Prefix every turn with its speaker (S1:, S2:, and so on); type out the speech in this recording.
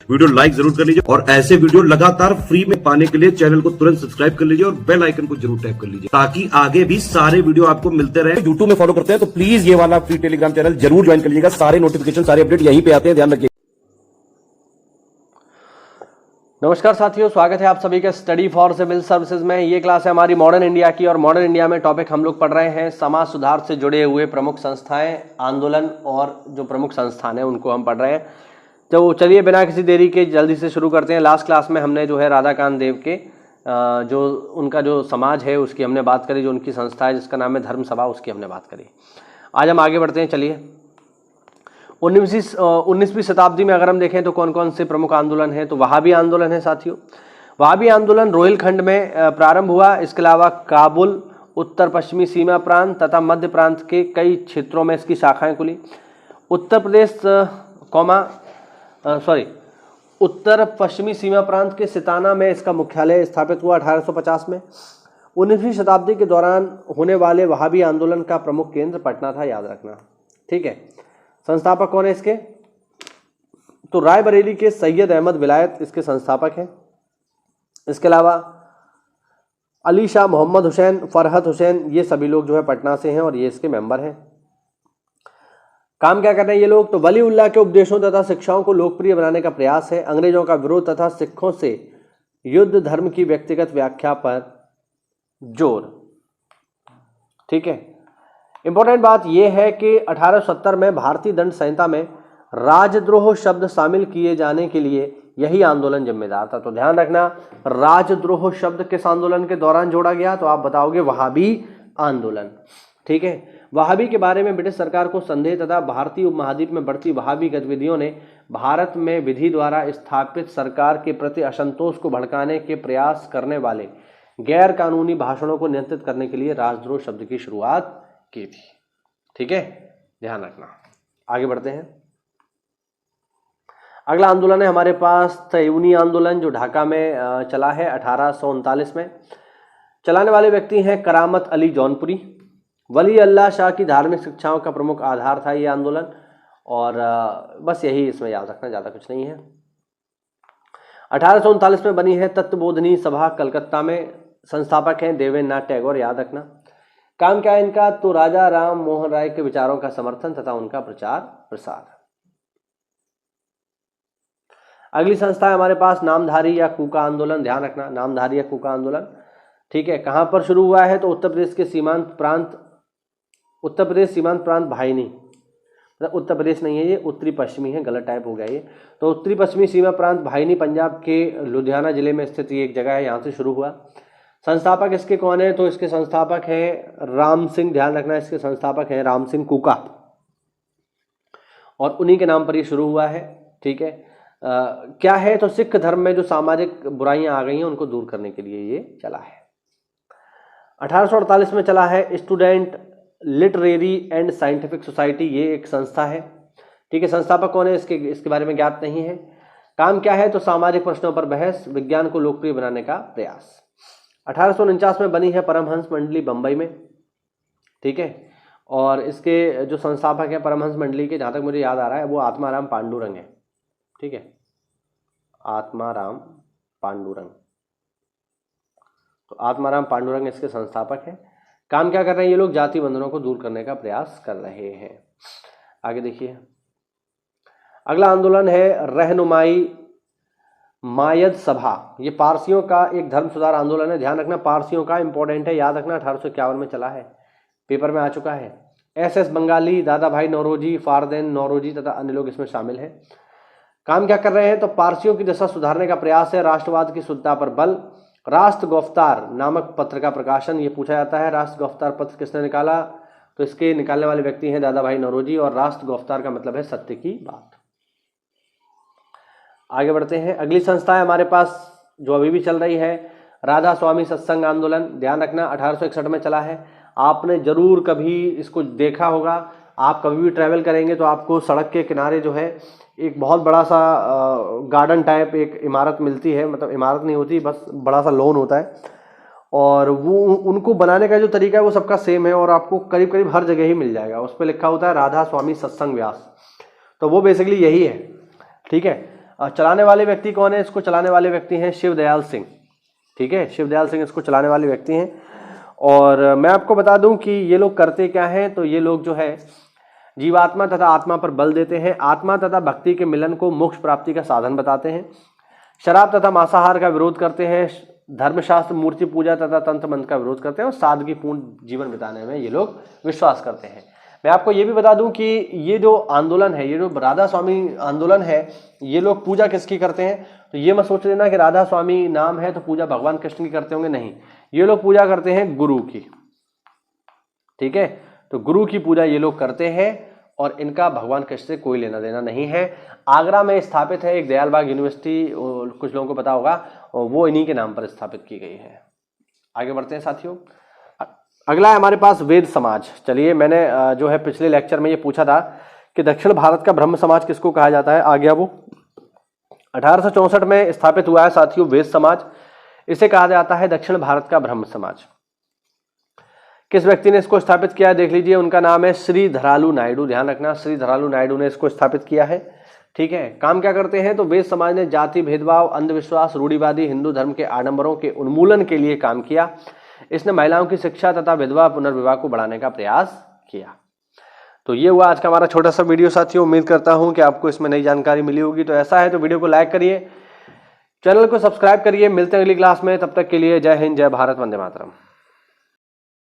S1: Video like जरूर कर लीजिए और ऐसे वीडियो लगातार फ्री में पाने के लिए चैनल को तुरंत सब्सक्राइब कर लीजिए और बेल आइकन को जरूर टैप कर लीजिए ताकि आगे भी सारे वीडियो आपको मिलते रहे। यूट्यूब में फॉलो करते हैं तो प्लीज ये वाला फ्री टेलीग्राम चैनल जरूर ज्वाइन कर लीजिएगा। सारे नोटिफिकेशन सारे अपडेट यहीं पे आते हैं, ध्यान रखिए।
S2: नमस्कार साथियों, स्वागत है आप सभी का स्टडी फॉर सिविल सर्विसेज में। ये क्लास है हमारी मॉडर्न इंडिया की और मॉडर्न इंडिया में टॉपिक हम लोग पढ़ रहे हैं समाज सुधार से जुड़े हुए प्रमुख संस्थाएं, आंदोलन और जो प्रमुख संस्थान हैं उनको हम पढ़ रहे हैं। तो चलिए बिना किसी देरी के जल्दी से शुरू करते हैं। लास्ट क्लास में हमने जो है राधाकांत देव के जो उनका जो समाज है उसकी हमने बात करी, जो उनकी संस्था है जिसका नाम है धर्म सभा, उसकी हमने बात करी। आज हम आगे बढ़ते हैं। चलिए 19वीं शताब्दी में अगर हम देखें तो कौन कौन से प्रमुख आंदोलन हैं, तो वहाबी आंदोलन है साथियों। वहाबी आंदोलन रोहिलखंड में प्रारंभ हुआ। इसके अलावा काबुल, उत्तर पश्चिमी सीमा प्रांत तथा मध्य प्रांत के कई क्षेत्रों में इसकी शाखाएं खुली। उत्तर प्रदेश उत्तर पश्चिमी सीमा प्रांत के सिताना में इसका मुख्यालय स्थापित हुआ 1850 में। 19वीं शताब्दी के दौरान होने वाले वहाबी आंदोलन का प्रमुख केंद्र पटना था, याद रखना, ठीक है। संस्थापक कौन है इसके? तो रायबरेली के सैयद अहमद विलायत इसके संस्थापक हैं। इसके अलावा अली शाह, मोहम्मद हुसैन, फरहत हुसैन, ये सभी लोग जो है पटना से हैं और ये इसके मेंबर हैं। काम क्या कर रहे हैं ये लोग? तो वली उल्लाह के उपदेशों तथा शिक्षाओं को लोकप्रिय बनाने का प्रयास है। अंग्रेजों का विरोध तथा सिखों से युद्ध धर्म की व्यक्तिगत व्याख्या पर जोर, ठीक है। इंपॉर्टेंट बात यह है कि 1870 में भारतीय दंड संहिता में राजद्रोह शब्द शामिल किए जाने के लिए यही आंदोलन जिम्मेदार था। तो ध्यान रखना, राजद्रोह शब्द किस आंदोलन के दौरान जोड़ा गया? तो आप बताओगे वहाबी आंदोलन, ठीक है। वहाबी के बारे में ब्रिटिश सरकार को संदेह तथा भारतीय उपमहाद्वीप में बढ़ती वहाबी गतिविधियों ने भारत में विधि द्वारा स्थापित सरकार के प्रति असंतोष को भड़काने के प्रयास करने वाले गैर कानूनी भाषणों को नियंत्रित करने के लिए राजद्रोह शब्द की शुरुआत की थी, ठीक है, ध्यान रखना। आगे बढ़ते हैं। अगला आंदोलन है हमारे पास तयूनी आंदोलन, जो ढाका में चला है 1839 में। चलाने वाले व्यक्ति हैं करामत अली जौनपुरी। वली अल्लाह शाह की धार्मिक शिक्षाओं का प्रमुख आधार था ये आंदोलन, और बस यही इसमें याद रखना, ज़्यादा कुछ नहीं है। 1839 में बनी है तत्वबोधनी सभा कलकत्ता में। संस्थापक हैं देवेंद्र नाथ टैगोर, याद रखना। काम क्या है इनका? तो राजा राम मोहन राय के विचारों का समर्थन तथा उनका प्रचार प्रसार। अगली संस्था है हमारे पास नामधारी या कूका आंदोलन, ध्यान रखना, नामधारी या कूका आंदोलन, ठीक है। कहां पर शुरू हुआ है? तो उत्तर प्रदेश के सीमांत प्रांत भाईनी, मतलब उत्तर प्रदेश नहीं है ये, उत्तरी पश्चिमी है, गलत टाइप हो गया ये। तो उत्तरी पश्चिमी सीमा प्रांत भाईनी पंजाब के लुधियाना जिले में स्थित ये एक जगह है, यहाँ से शुरू हुआ। संस्थापक इसके कौन है? तो इसके संस्थापक हैं राम सिंह, ध्यान रखना, इसके संस्थापक हैं राम सिंह कूका, और उन्हीं के नाम पर ये शुरू हुआ है, ठीक है। क्या है? तो सिख धर्म में जो सामाजिक बुराइयां आ गई हैं उनको दूर करने के लिए ये चला है। 1848 में चला है student literary and scientific society, ये एक संस्था है, ठीक है। संस्थापक कौन है इसके बारे में ज्ञात नहीं है। काम क्या है? तो सामाजिक प्रश्नों पर बहस, विज्ञान को लोकप्रिय बनाने का प्रयास। 1849 में बनी है परमहंस मंडली बंबई में, ठीक है। और इसके जो संस्थापक हैं परमहंस मंडली के, जहाँ तक मुझे याद आ रहा है, वो आत्माराम पांडुरंग है, ठीक है, आत्माराम पांडुरंग। तो आत्माराम पांडुरंग इसके संस्थापक हैं। काम क्या कर रहे हैं ये लोग? जाति बंधनों को दूर करने का प्रयास कर रहे हैं। आगे देखिए, अगला आंदोलन है रहनुमाई मायद सभा। ये पारसियों का एक धर्म सुधार आंदोलन है, ध्यान रखना, पारसियों का इंपॉर्टेंट है, याद रखना। 1851 में चला है, पेपर में आ चुका है। एस बंगाली, दादा भाई नौरोजी, फारदेन नौरोजी तथा अन्य लोग इसमें शामिल हैं। काम क्या कर रहे हैं? तो पारसियों की दशा सुधारने का प्रयास है। राष्ट्रवाद की शुद्धता पर बल। राष्ट्र गुफ्तार नामक पत्र का प्रकाशन, ये पूछा जाता है राष्ट्र गुफ्तार पत्र किसने निकाला? तो इसके निकालने वाले व्यक्ति हैं दादा भाई नौरोजी, और राष्ट्र गुफ्तार का मतलब है सत्य की बात। आगे बढ़ते हैं। अगली संस्था है हमारे पास जो अभी भी चल रही है, राधा स्वामी सत्संग आंदोलन, ध्यान रखना, 1861 में चला है। आपने जरूर कभी इसको देखा होगा। आप कभी भी ट्रैवल करेंगे तो आपको सड़क के किनारे जो है एक बहुत बड़ा सा गार्डन टाइप एक इमारत मिलती है, मतलब इमारत नहीं होती, बस बड़ा सा लॉन होता है, और वो उनको बनाने का जो तरीका है वो सबका सेम है, और आपको करीब करीब हर जगह ही मिल जाएगा। उस पर लिखा होता है राधा स्वामी सत्संग व्यास, तो वो बेसिकली यही है, ठीक है। चलाने वाले व्यक्ति कौन है? इसको चलाने वाले व्यक्ति हैं शिवदयाल सिंह। ठीक है, शिवदयाल सिंह इसको चलाने वाले व्यक्ति हैं। और मैं आपको बता दूं कि ये लोग करते क्या हैं, तो ये लोग जो है जीवात्मा तथा आत्मा पर बल देते हैं, आत्मा तथा भक्ति के मिलन को मोक्ष प्राप्ति का साधन बताते हैं, शराब तथा मांसाहार का विरोध करते हैं, धर्मशास्त्र, मूर्ति पूजा तथा तंत्र मंत्र का विरोध करते हैं और सादगीपूर्ण जीवन बिताने में ये लोग विश्वास करते हैं। मैं आपको ये भी बता दूं कि ये जो आंदोलन है, ये जो राधा स्वामी आंदोलन है, ये लोग पूजा किसकी करते हैं? तो ये मत सोच लेना कि राधा स्वामी नाम है तो पूजा भगवान कृष्ण की करते होंगे, नहीं, ये लोग पूजा करते हैं गुरु की। ठीक है, तो गुरु की पूजा ये लोग करते हैं और इनका भगवान कृष्ण से कोई लेना देना नहीं है। आगरा में स्थापित है एक दयाल बाग यूनिवर्सिटी, कुछ लोगों को पता होगा, वो इन्हीं के नाम पर स्थापित की गई है। आगे बढ़ते हैं साथियों। अगला है हमारे पास वेद समाज। चलिए, मैंने जो है पिछले लेक्चर में ये पूछा था कि दक्षिण भारत का ब्रह्म समाज किसको कहा जाता है, आ गया वो। 1864 में स्थापित हुआ है साथियों वेद समाज। इसे कहा जाता है दक्षिण भारत का ब्रह्म समाज। किस व्यक्ति ने इसको स्थापित किया है देख लीजिए, उनका नाम है श्री धरालू नायडू। ध्यान रखना, श्री धरालू नायडू ने इसको स्थापित किया है। ठीक है, काम क्या करते हैं? तो वेद समाज ने जाति भेदभाव, अंधविश्वास, रूढ़िवादी हिंदू धर्म के आडंबरों के उन्मूलन के लिए काम किया। इसने महिलाओं की शिक्षा तथा विधवा पुनर्विवाह को बढ़ाने का प्रयास किया। तो ये हुआ आज का हमारा छोटा सा वीडियो साथियों। उम्मीद करता हूं कि आपको इसमें नई जानकारी मिली होगी। तो ऐसा है तो वीडियो को लाइक करिए, चैनल को सब्सक्राइब करिए। मिलते हैं अगली क्लास में, तब तक के लिए जय हिंद, जय भारत, वंदे मातरम।